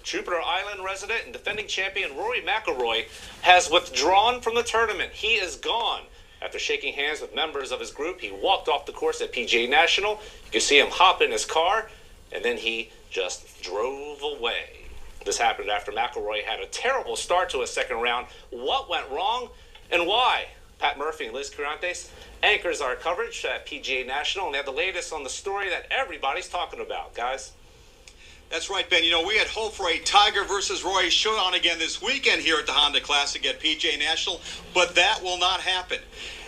Jupiter Island resident and defending champion Roy Mcilory has withdrawn from the tournament. He is gone. After shaking hands with members of his group, he walked off the course at PGA National. You can see him hop in his car, and then he just drove away. This happened after Mcilory had a terrible start to his second round. What went wrong and why? Pat Murphy and Liz Curantes anchors our coverage at PGA National, and they have the latest on the story that everybody's talking about, guys. That's right, Ben. You know, we had hoped for a Tiger versus Roy showdown again this weekend here at the Honda Classic at PGA National, but that will not happen.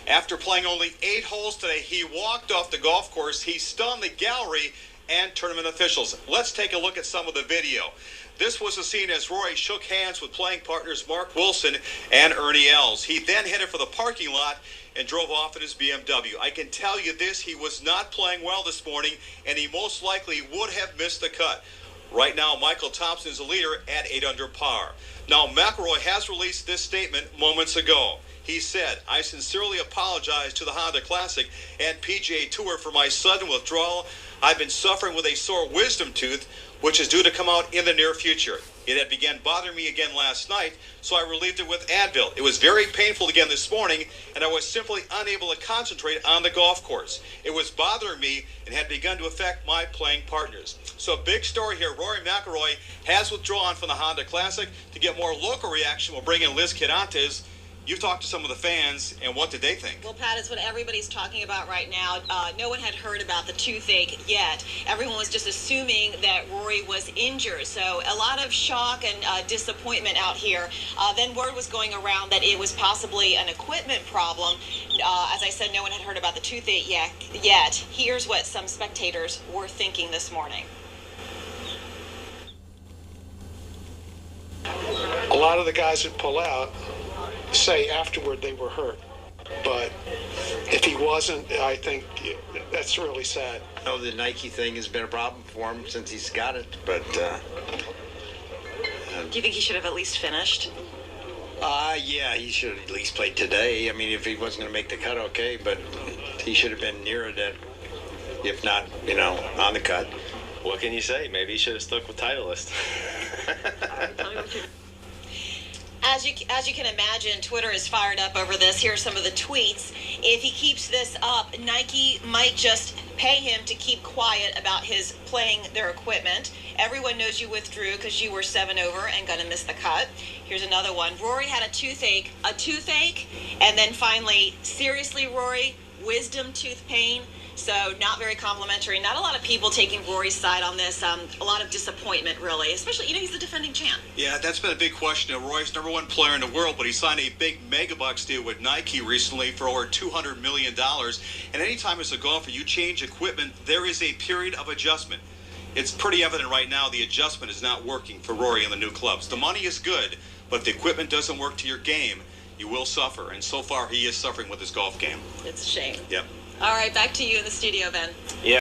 After playing only 8 holes today, he walked off the golf course. He stunned the gallery and tournament officials. Let's take a look at some of the video. This was the scene as Roy shook hands with playing partners Mark Wilson and Ernie Els. He then headed for the parking lot and drove off in his BMW. I can tell you this, he was not playing well this morning, and he most likely would have missed the cut. Right now, Michael Thompson is the leader at 8 under par. Now, Mcilory has released this statement moments ago. He said, "I sincerely apologize to the Honda Classic and PGA Tour for my sudden withdrawal. I've been suffering with a sore wisdom tooth, which is due to come out in the near future. It had begun bothering me again last night, so I relieved it with Advil. It was very painful again this morning, and I was simply unable to concentrate on the golf course. It was bothering me and had begun to affect my playing partners." So big story here. Roy Mcilory has withdrawn from the Honda Classic. To get more local reaction, we'll bring in Liz Curantes. You've talked to some of the fans, and what did they think? Well, Pat, it's what everybody's talking about right now. No one had heard about the toothache yet. Everyone was just assuming that Rory was injured. So a lot of shock and disappointment out here. Then word was going around that it was possibly an equipment problem. As I said, no one had heard about the toothache yet. Here's what some spectators were thinking this morning. A lot of the guys that pull out say afterward they were hurt, but if he wasn't, I think that's really sad. I know the Nike thing has been a problem for him since he's got it, but do you think he should have at least finished? Yeah, he should have at least played today. I mean, if he wasn't going to make the cut, okay, but he should have been near it, if not, on the cut. What can you say? Maybe he should have stuck with Titleist. Tell me what you're... As you can imagine, Twitter is fired up over this. Here are some of the tweets. If he keeps this up, Nike might just pay him to keep quiet about his playing their equipment. Everyone knows you withdrew because you were 7 over and going to miss the cut. Here's another one. Rory had a toothache, and then finally, seriously, Rory, wisdom tooth pain. So not very complimentary. Not a lot of people taking Rory's side on this. A lot of disappointment, really, especially, he's the defending champ. Yeah, that's been a big question. Roy's #1 player in the world, but he signed a big megabucks deal with Nike recently for over $200 million. And anytime as a golfer you change equipment, there is a period of adjustment. It's pretty evident right now the adjustment is not working for Rory and the new clubs. The money is good, but if the equipment doesn't work to your game, you will suffer. And so far, he is suffering with his golf game. It's a shame. Yep. All right, back to you in the studio, Ben. Yeah.